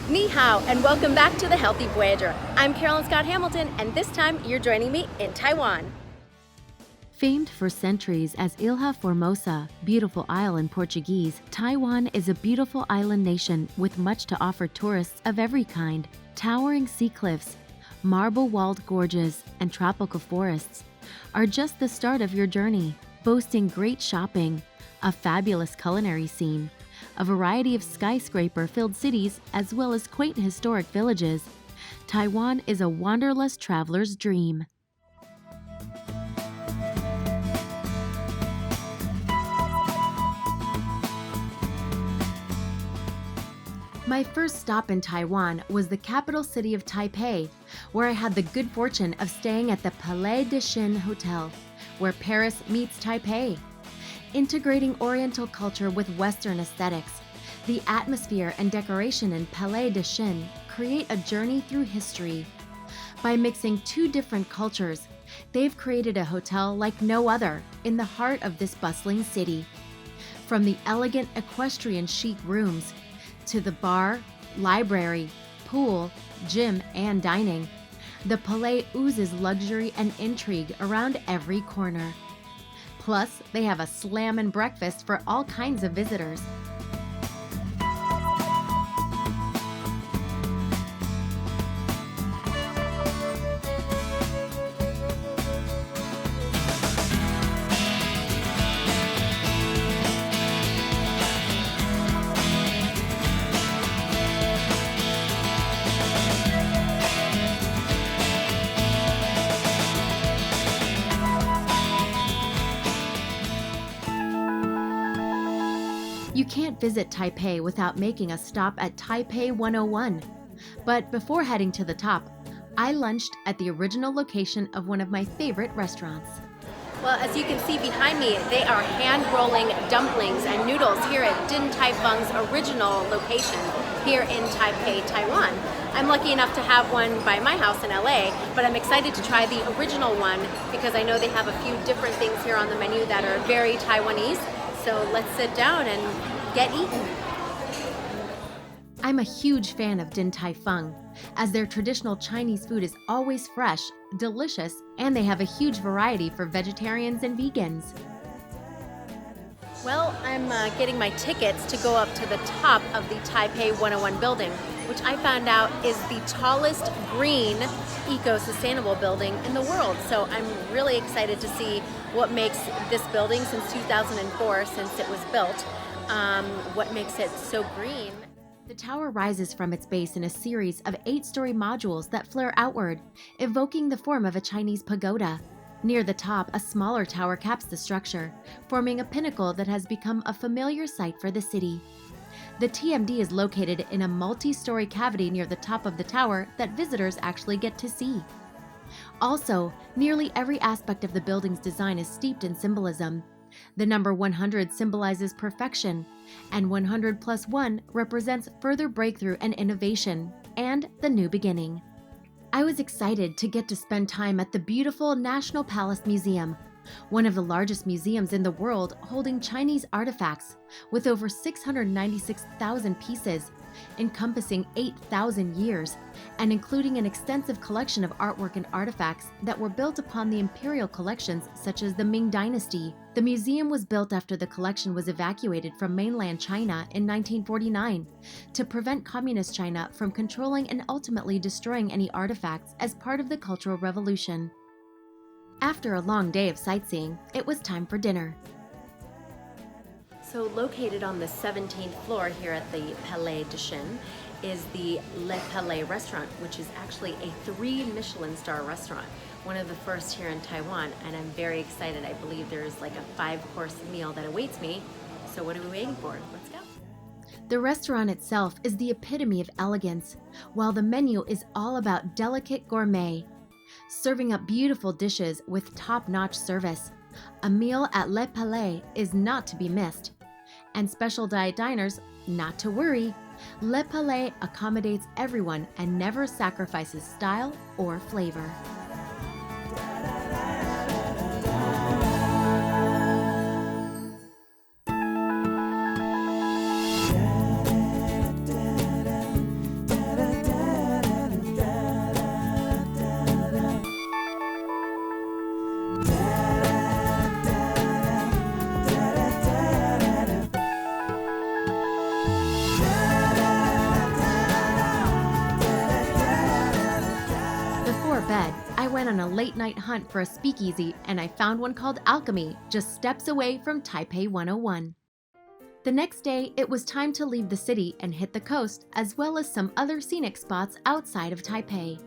Ni hao, and welcome back to the Healthy Voyager. I'm Carolyn Scott Hamilton, and this time you're joining me in Taiwan. Famed for centuries as Ilha Formosa, beautiful isle in Portuguese, Taiwan is a beautiful island nation with much to offer tourists of every kind. Towering sea cliffs, marble-walled gorges, and tropical forests are just the start of your journey, boasting great shopping, a fabulous culinary scene, a variety of skyscraper-filled cities, as well as quaint historic villages. Taiwan is a wanderlust traveler's dream. My first stop in Taiwan was the capital city of Taipei, where I had the good fortune of staying at the Palais de Chine Hotel, where Paris meets Taipei. Integrating Oriental culture with Western aesthetics, the atmosphere and decoration in Palais de Chine create a journey through history. By mixing two different cultures, they've created a hotel like no other in the heart of this bustling city. From the elegant equestrian chic rooms, to the bar, library, pool, gym, and dining, the Palais oozes luxury and intrigue around every corner. Plus, they have a slammin' breakfast for all kinds of visitors. You can't visit Taipei without making a stop at Taipei 101. But before heading to the top, I lunched at the original location of one of my favorite restaurants. Well, as you can see behind me, they are hand-rolling dumplings and noodles here at Din Tai Fung's original location here in Taipei, Taiwan. I'm lucky enough to have one by my house in LA, but I'm excited to try the original one because I know they have a few different things here on the menu that are very Taiwanese. So let's sit down and get eaten. I'm a huge fan of Din Tai Fung, as their traditional Chinese food is always fresh, delicious, and they have a huge variety for vegetarians and vegans. Well, I'm getting my tickets to go up to the top of the Taipei 101 building, which I found out is the tallest green eco-sustainable building in the world. So I'm really excited to see what makes this building since 2004, since it was built, what makes it so green. The tower rises from its base in a series of 8-story modules that flare outward, evoking the form of a Chinese pagoda. Near the top, a smaller tower caps the structure, forming a pinnacle that has become a familiar sight for the city. The TMD is located in a multi-story cavity near the top of the tower that visitors actually get to see. Also, nearly every aspect of the building's design is steeped in symbolism. The number 100 symbolizes perfection, and 100 plus 1 represents further breakthrough and innovation, and the new beginning. I was excited to get to spend time at the beautiful National Palace Museum, one of the largest museums in the world holding Chinese artifacts, with over 696,000 pieces, encompassing 8,000 years, and including an extensive collection of artwork and artifacts that were built upon the imperial collections such as the Ming Dynasty. The museum was built after the collection was evacuated from mainland China in 1949 to prevent Communist China from controlling and ultimately destroying any artifacts as part of the Cultural Revolution. After a long day of sightseeing, it was time for dinner. So located on the 17th floor here at the Palais de Chine is the Le Palais restaurant, which is actually a 3 Michelin star restaurant, one of the first here in Taiwan, and I'm very excited. I believe there's like a 5-course meal that awaits me. So what are we waiting for? Let's go. The restaurant itself is the epitome of elegance, while the menu is all about delicate gourmet, serving up beautiful dishes with top-notch service. A meal at Le Palais is not to be missed. And special diet diners, not to worry. Le Palais accommodates everyone and never sacrifices style or flavor. went on a late-night hunt for a speakeasy, and I found one called Alchemy, just steps away from Taipei 101. The next day, it was time to leave the city and hit the coast, as well as some other scenic spots outside of Taipei.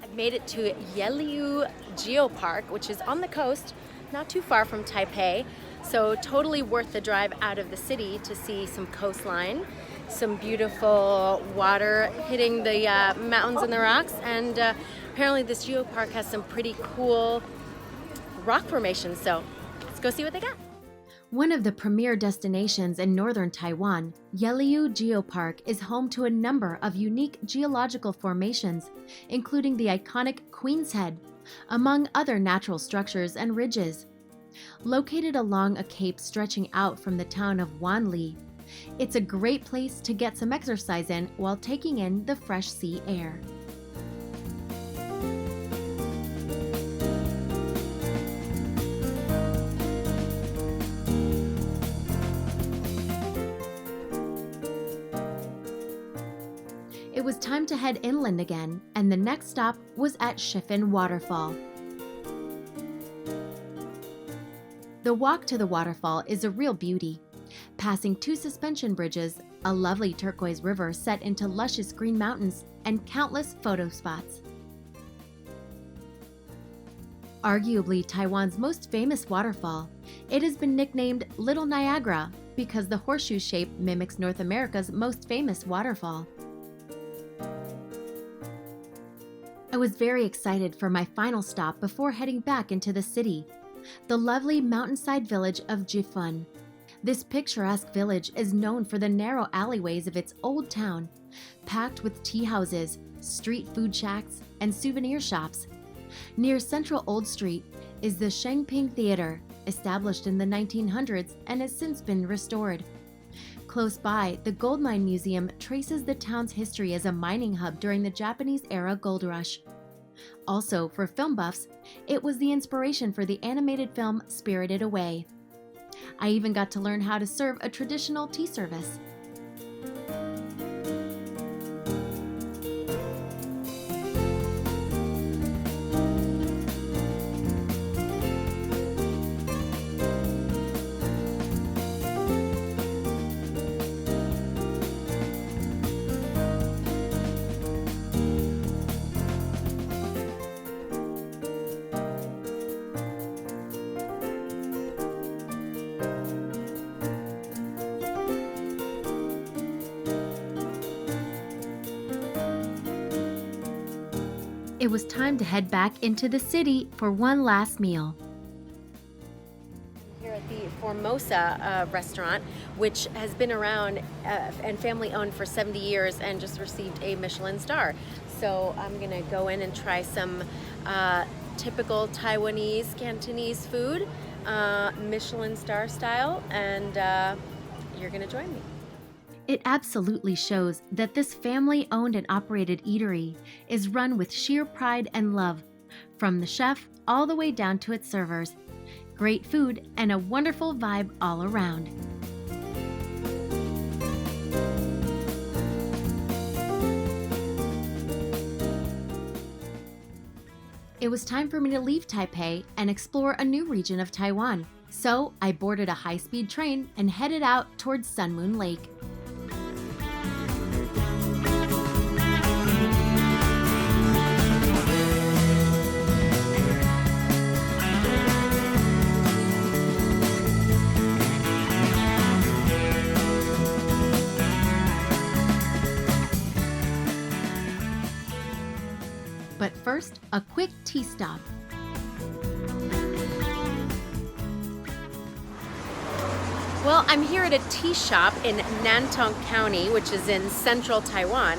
I've made it to Yeliu Geopark, which is on the coast, not too far from Taipei. So totally worth the drive out of the city to see some coastline, some beautiful water hitting the mountains and the rocks, and apparently this geopark has some pretty cool rock formations, so let's go see what they got. One of the premier destinations in northern Taiwan, Yeliu Geopark is home to a number of unique geological formations, including the iconic Queen's Head, among other natural structures and ridges. Located along a cape stretching out from the town of Wanli, it's a great place to get some exercise in while taking in the fresh sea air. It was time to head inland again, and the next stop was at Shifen Waterfall. The walk to the waterfall is a real beauty. Passing 2 suspension bridges, a lovely turquoise river set into luscious green mountains, and countless photo spots. Arguably Taiwan's most famous waterfall, it has been nicknamed Little Niagara because the horseshoe shape mimics North America's most famous waterfall. I was very excited for my final stop before heading back into the city, the lovely mountainside village of Jifun. This picturesque village is known for the narrow alleyways of its old town, packed with tea houses, street food shacks, and souvenir shops. Near Central Old Street is the Shengping Theater, established in the 1900s and has since been restored. Close by, the Gold Mine Museum traces the town's history as a mining hub during the Japanese-era gold rush. Also, for film buffs, it was the inspiration for the animated film Spirited Away. I even got to learn how to serve a traditional tea service. It was time to head back into the city for one last meal. Here at the Formosa restaurant, which has been around and family owned for 70 years and just received a Michelin star. So I'm gonna go in and try some typical Taiwanese, Cantonese food, Michelin star style, and you're gonna join me. It absolutely shows that this family-owned and operated eatery is run with sheer pride and love, from the chef all the way down to its servers. Great food and a wonderful vibe all around. It was time for me to leave Taipei and explore a new region of Taiwan, so I boarded a high-speed train and headed out towards Sun Moon Lake. But first, a quick tea stop. Well, I'm here at a tea shop in Nantong County, which is in central Taiwan,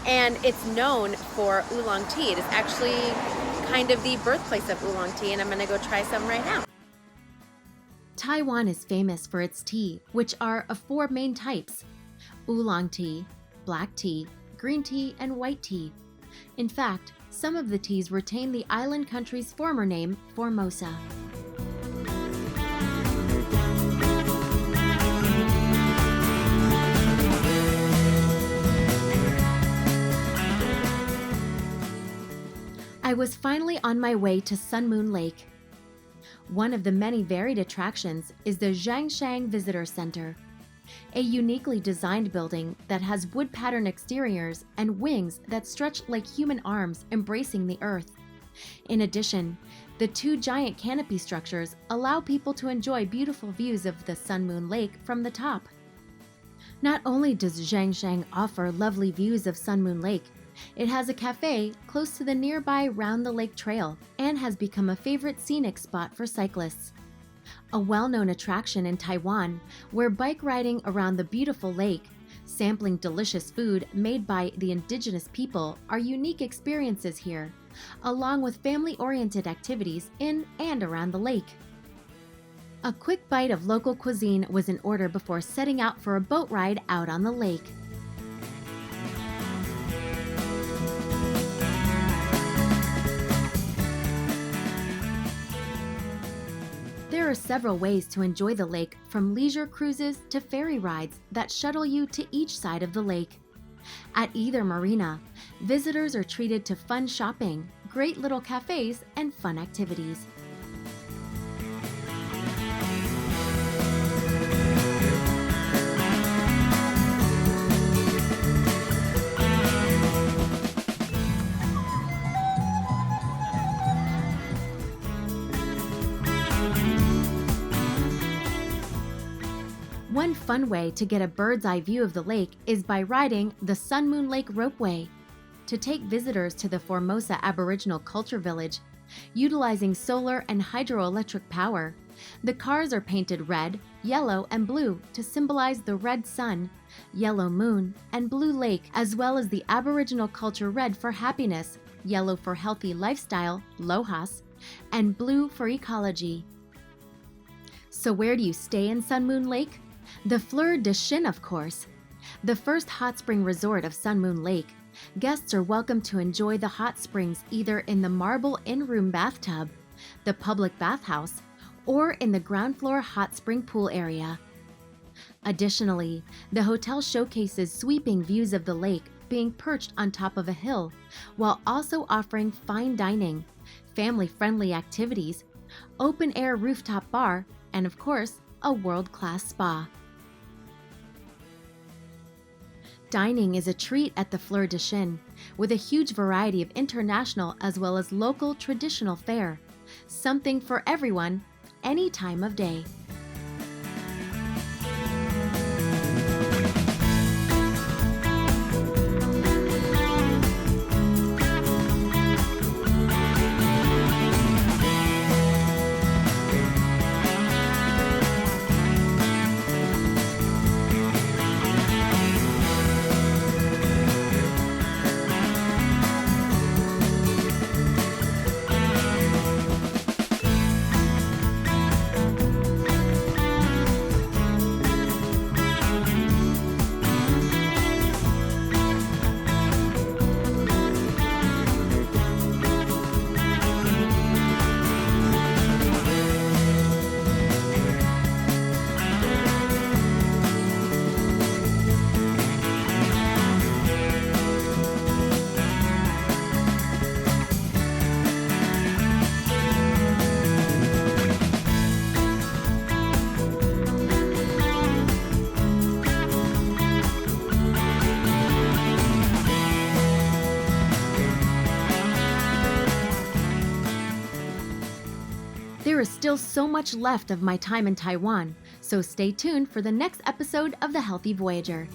and it's known for oolong tea. It is actually kind of the birthplace of oolong tea, and I'm gonna go try some right now. Taiwan is famous for its tea, which are of 4 main types: oolong tea, black tea, green tea, and white tea. In fact, some of the teas retain the island country's former name, Formosa. I was finally on my way to Sun Moon Lake. One of the many varied attractions is the Zhangshang Visitor Center, a uniquely designed building that has wood pattern exteriors and wings that stretch like human arms embracing the earth. In addition, the two giant canopy structures allow people to enjoy beautiful views of the Sun Moon Lake from the top. Not only does Zhangshang offer lovely views of Sun Moon Lake, it has a cafe close to the nearby Round the Lake Trail and has become a favorite scenic spot for cyclists. A well-known attraction in Taiwan, where bike riding around the beautiful lake, sampling delicious food made by the indigenous people are unique experiences here, along with family-oriented activities in and around the lake. A quick bite of local cuisine was in order before setting out for a boat ride out on the lake. There are several ways to enjoy the lake, from leisure cruises to ferry rides that shuttle you to each side of the lake. At either marina, visitors are treated to fun shopping, great little cafes, and fun activities. One fun way to get a bird's eye view of the lake is by riding the Sun Moon Lake Ropeway. To take visitors to the Formosa Aboriginal Culture Village, utilizing solar and hydroelectric power, the cars are painted red, yellow, and blue to symbolize the red sun, yellow moon, and blue lake, as well as the Aboriginal culture red for happiness, yellow for healthy lifestyle, lohas, and blue for ecology. So where do you stay in Sun Moon Lake? The Fleur de Chine, of course. The first hot spring resort of Sun Moon Lake, guests are welcome to enjoy the hot springs either in the marble in-room bathtub, the public bathhouse, or in the ground floor hot spring pool area. Additionally, the hotel showcases sweeping views of the lake being perched on top of a hill, while also offering fine dining, family-friendly activities, open-air rooftop bar, and of course, a world-class spa. Dining is a treat at the Fleur de Chine, with a huge variety of international as well as local traditional fare. Something for everyone, any time of day. There is still so much left of my time in Taiwan, so stay tuned for the next episode of the Healthy Voyager.